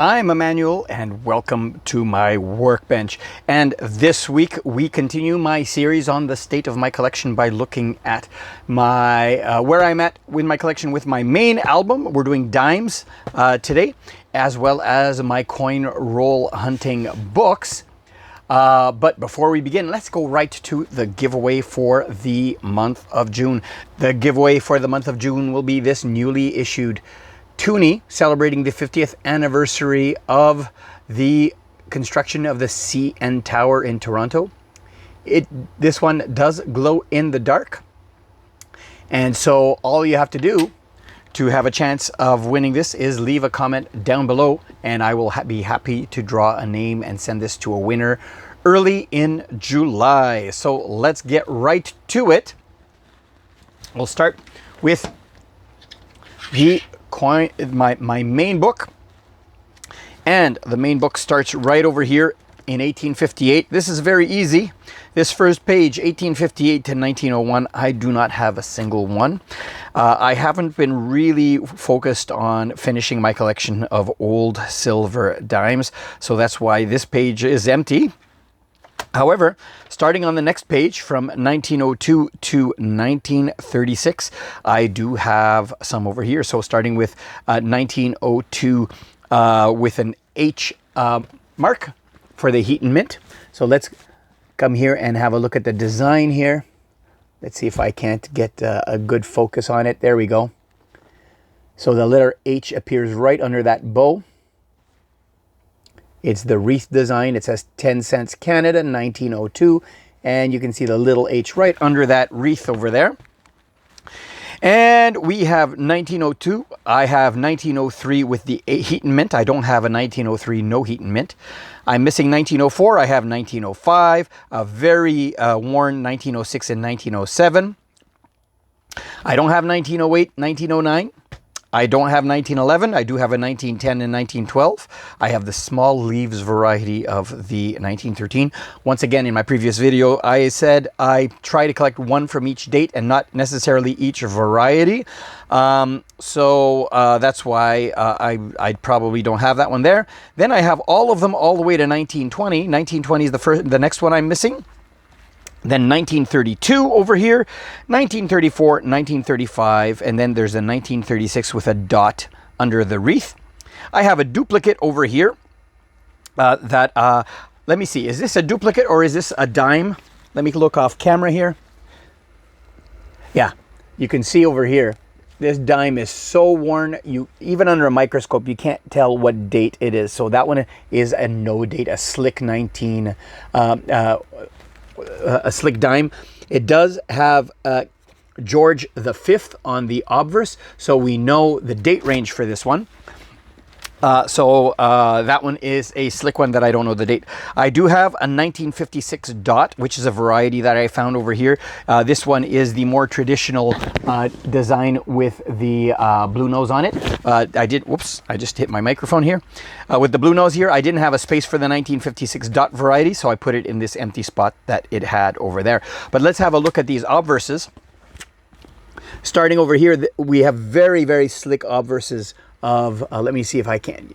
I'm Emmanuel and welcome to my workbench. And this week we continue my series on the state of my collection by looking at my where I'm at with my collection with my main album. We're doing dimes today, as well as my coin roll hunting books. But before we begin, let's go right to the giveaway for the month of June. The giveaway for the month of June will be this newly issued toonie celebrating the 50th anniversary of the construction of the CN Tower in Toronto. This one does glow in the dark. And so all you have to do to have a chance of winning this is leave a comment down below, and I will be happy to draw a name and send this to a winner early in July. So let's get right to it. We'll start with the coin, my main book, and the main book starts right over here in 1858. This is very easy. This first page, 1858 to 1901, I do not have a single one. I haven't been really focused on finishing my collection of old silver dimes, so that's why this page is empty. However, starting on the next page from 1902 to 1936, I do have some over here. So starting with 1902 with an H mark for the heat and mint. So let's come here and have a look at the design here. Let's see if I can't get a good focus on it. There we go. So the letter H appears right under that bow. It's the wreath design. It says 10 cents Canada, 1902. And you can see the little H right under that wreath over there. And we have 1902. I have 1903 with the heat and mint. I don't have a 1903 no heat and mint. I'm missing 1904. I have 1905. A very worn 1906 and 1907. I don't have 1908, 1909. I don't have 1911. I do have a 1910 and 1912. I have the small leaves variety of the 1913. Once again, in my previous video, I said I try to collect one from each date and not necessarily each variety. So that's why I probably don't have that one there. Then I have all of them all the way to 1920. 1920 is the next one I'm missing. Then 1932 over here, 1934, 1935, and then there's a 1936 with a dot under the wreath. I have a duplicate over here let me see, is this a duplicate or is this a dime? Let me look off camera here. Yeah, you can see over here, this dime is so worn, even under a microscope, you can't tell what date it is. So that one is a no date, a slick 19... a slick dime. It does have George V on the obverse, so we know the date range for this one. So that one is a slick one that I don't know the date. I do have a 1956 dot, which is a variety that I found over here. This one is the more traditional design with the blue nose on it. Whoops, I just hit my microphone here. With the blue nose here, I didn't have a space for the 1956 dot variety, so I put it in this empty spot that it had over there. But let's have a look at these obverses. Starting over here, we have very, very slick obverses of, let me see if I can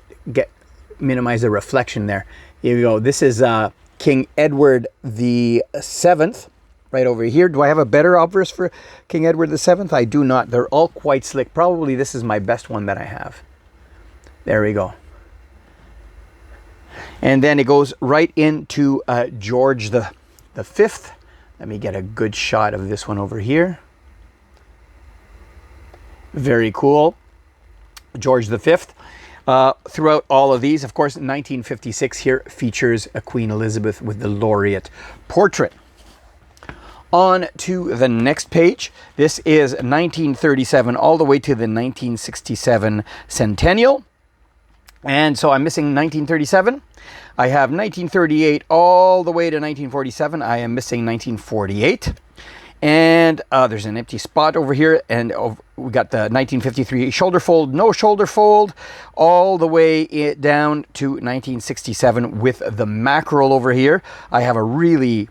minimize the reflection there. Here we go. This is King Edward the 7th right over here. Do I have a better obverse for King Edward the 7th? I do not. They're all quite slick. Probably this is my best one that I have. There we go. And then it goes right into George the 5th. Let me get a good shot of this one over here. Very cool. George V. Throughout all of these, of course, 1956 here features a Queen Elizabeth with the laureate portrait. On to the next page. This is 1937 all the way to the 1967 centennial. And so I'm missing 1937. I have 1938 all the way to 1947. I am missing 1948. And there's an empty spot over here, and we got the 1953 shoulder fold, no shoulder fold, all the way down to 1967 with the mackerel over here. I have a really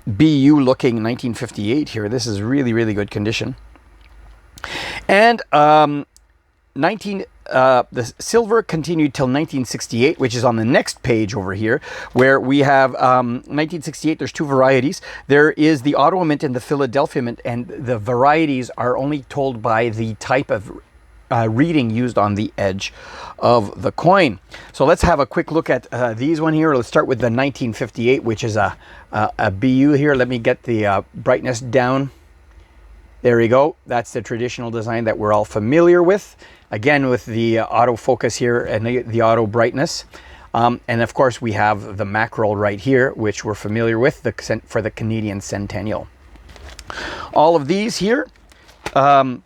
BU looking 1958 here. This is really, really good condition. And the silver continued till 1968, which is on the next page over here, where we have 1968. There's two varieties. There is the Ottawa mint and the Philadelphia mint, and the varieties are only told by the type of reading used on the edge of the coin. So let's have a quick look at these one here. Let's start with the 1958, which is a BU here. Let me get the brightness down. There we go. That's the traditional design that we're all familiar with. Again, with the autofocus here and the auto brightness. And of course, we have the mackerel right here, which we're familiar with for the Canadian Centennial. All of these here, the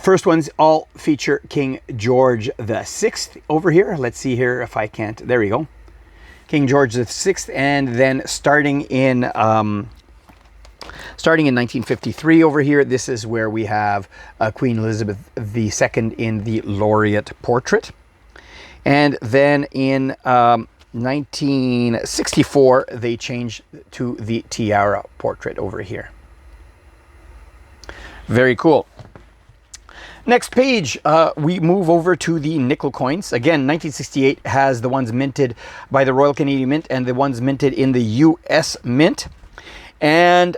first ones all feature King George VI over here. Let's see here if I can't. There we go. King George VI, and then starting in 1953 over here, this is where we have Queen Elizabeth II in the laureate portrait. And then in 1964, they changed to the tiara portrait over here. Very cool. Next page, we move over to the nickel coins. Again, 1968 has the ones minted by the Royal Canadian Mint and the ones minted in the U.S. Mint. And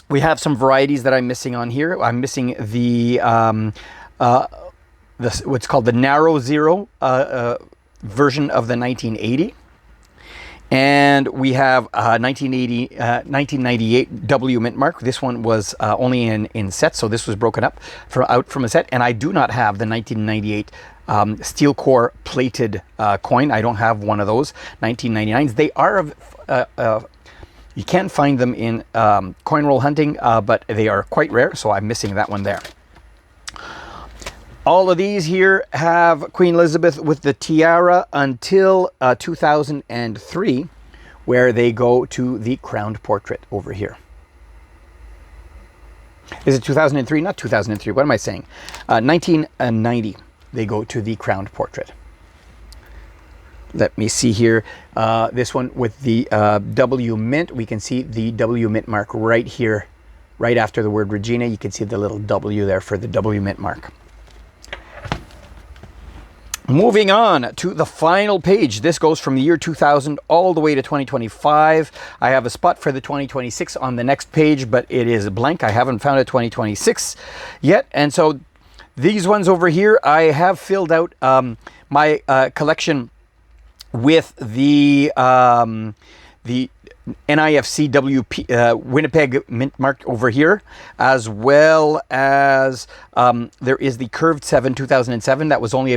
we have some varieties that I'm missing on here. I'm missing the what's called the narrow zero version of the 1980. And we have 1998 W mint mark. This one was only in sets, so this was broken up out from a set. And I do not have the 1998 steel core plated coin. I don't have one of those 1999s. They are you can find them in coin roll hunting, but they are quite rare, so I'm missing that one there. All of these here have Queen Elizabeth with the tiara until 2003, where they go to the crowned portrait over here. Is it 2003? Not 2003. What am I saying? 1990, they go to the crowned portrait. Let me see here. This one with the W mint. We can see the W mint mark right here, right after the word Regina. You can see the little W there for the W mint mark. Moving on to the final page. This goes from the year 2000 all the way to 2025. I have a spot for the 2026 on the next page, but it is blank. I haven't found a 2026 yet. And so these ones over here, I have filled out my collection with the NIFC WP Winnipeg mint mark over here, as well as there is the curved 7 2007 that was only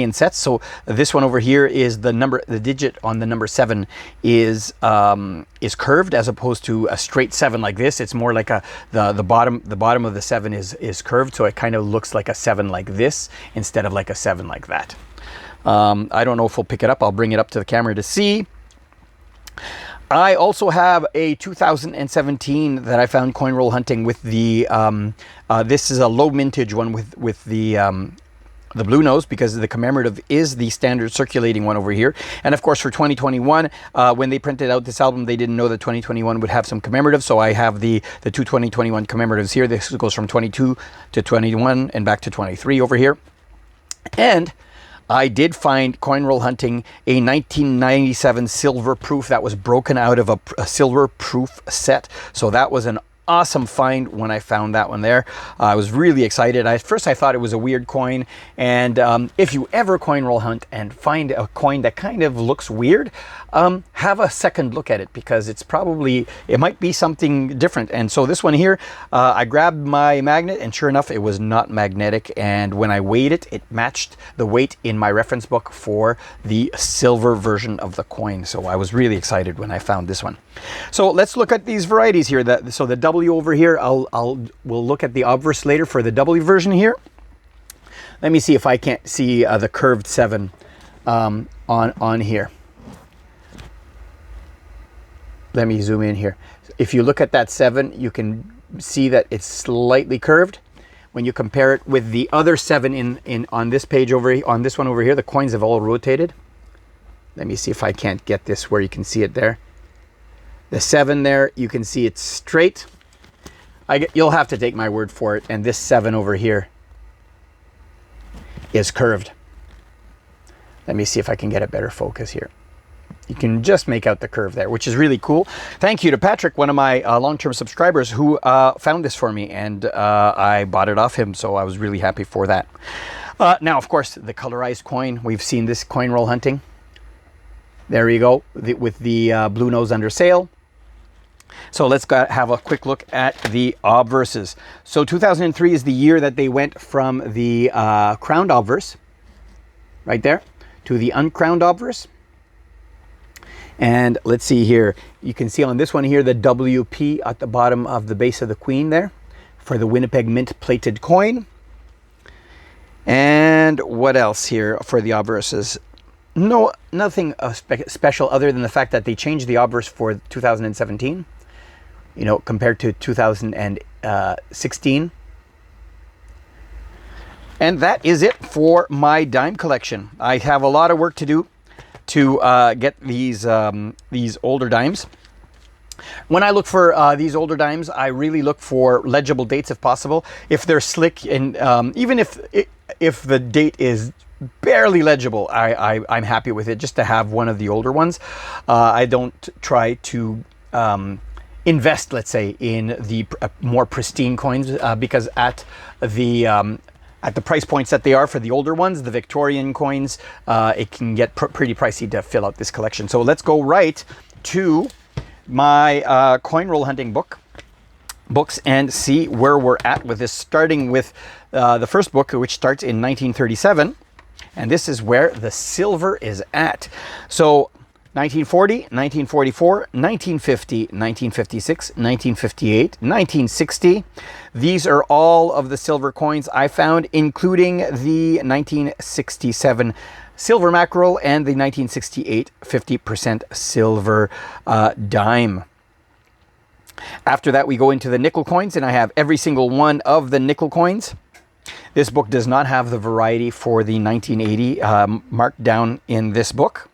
in sets. So this one over here is the digit on the number 7 is curved as opposed to a straight 7 like this. It's more like the bottom of the 7 is curved, so it kind of looks like a 7 like this instead of like a 7 like that. I don't know if we'll pick it up. I'll bring it up to the camera to see. I also have a 2017 that I found coin roll hunting with the, this is a low mintage one with the blue nose, because the commemorative is the standard circulating one over here. And of course for 2021, when they printed out this album, they didn't know that 2021 would have some commemorative. So I have the two 2021 commemoratives here. This goes from 22 to 21 and back to 23 over here. And I did find coin roll hunting a 1997 silver proof that was broken out of a silver proof set. So that was an awesome find when I found that one there. I was really excited. At first I thought it was a weird coin, and if you ever coin roll hunt and find a coin that kind of looks weird, have a second look at it, because it might be something different. And so this one here, I grabbed my magnet, and sure enough, it was not magnetic. And when I weighed it, it matched the weight in my reference book for the silver version of the coin. So I was really excited when I found this one. So let's look at these varieties here. So the W over here, we'll look at the obverse later for the W version here. Let me see if I can't see the curved 7 on here. Let me zoom in here. If you look at that 7, you can see that it's slightly curved. When you compare it with the other 7 on this page over here, on this one over here, the coins have all rotated. Let me see if I can't get this where you can see it there. The 7 there, you can see it's straight. You'll have to take my word for it. And this 7 over here is curved. Let me see if I can get a better focus here. You can just make out the curve there, which is really cool. Thank you to Patrick, one of my long-term subscribers, who found this for me, and I bought it off him, so I was really happy for that. Now, of course, the colorized coin. We've seen this coin roll hunting. There you go, with the blue nose under sail. So let's have a quick look at the obverses. So 2003 is the year that they went from the crowned obverse, right there, to the uncrowned obverse. And let's see here. You can see on this one here the WP at the bottom of the base of the queen there for the Winnipeg Mint plated coin. And what else here for the obverses? No, nothing special other than the fact that they changed the obverse for 2017, you know, compared to 2016. And that is it for my dime collection. I have a lot of work to do to get these older dimes. When I look for these older dimes, I really look for legible dates if possible. If they're slick, and even if the date is barely legible, I'm happy with it, just to have one of the older ones. I don't try to invest, let's say, in the more pristine coins because at the price points that they are for the older ones, the Victorian coins, it can get pretty pricey to fill out this collection. So let's go right to my coin roll hunting books and see where we're at with this, starting with the first book, which starts in 1937. And this is where the silver is at. So 1940, 1944, 1950, 1956, 1958, 1960. These are all of the silver coins I found, including the 1967 silver mackerel and the 1968 50% silver dime. After that, we go into the nickel coins, and I have every single one of the nickel coins. This book does not have the variety for the 1980 marked down in this book.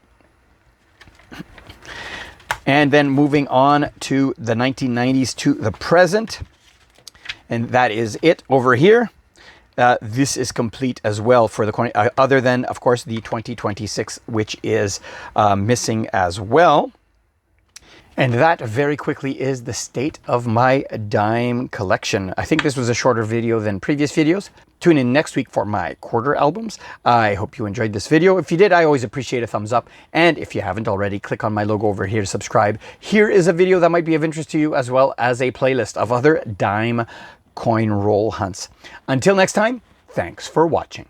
And then moving on to the 1990s to the present. And that is it over here. This is complete as well for the coin, other than, of course, the 2026, which is missing as well. And that very quickly is the state of my dime collection. I think this was a shorter video than previous videos. Tune in next week for my quarter albums. I hope you enjoyed this video. If you did, I always appreciate a thumbs up. And if you haven't already, click on my logo over here to subscribe. Here is a video that might be of interest to you, as well as a playlist of other dime coin roll hunts. Until next time, thanks for watching.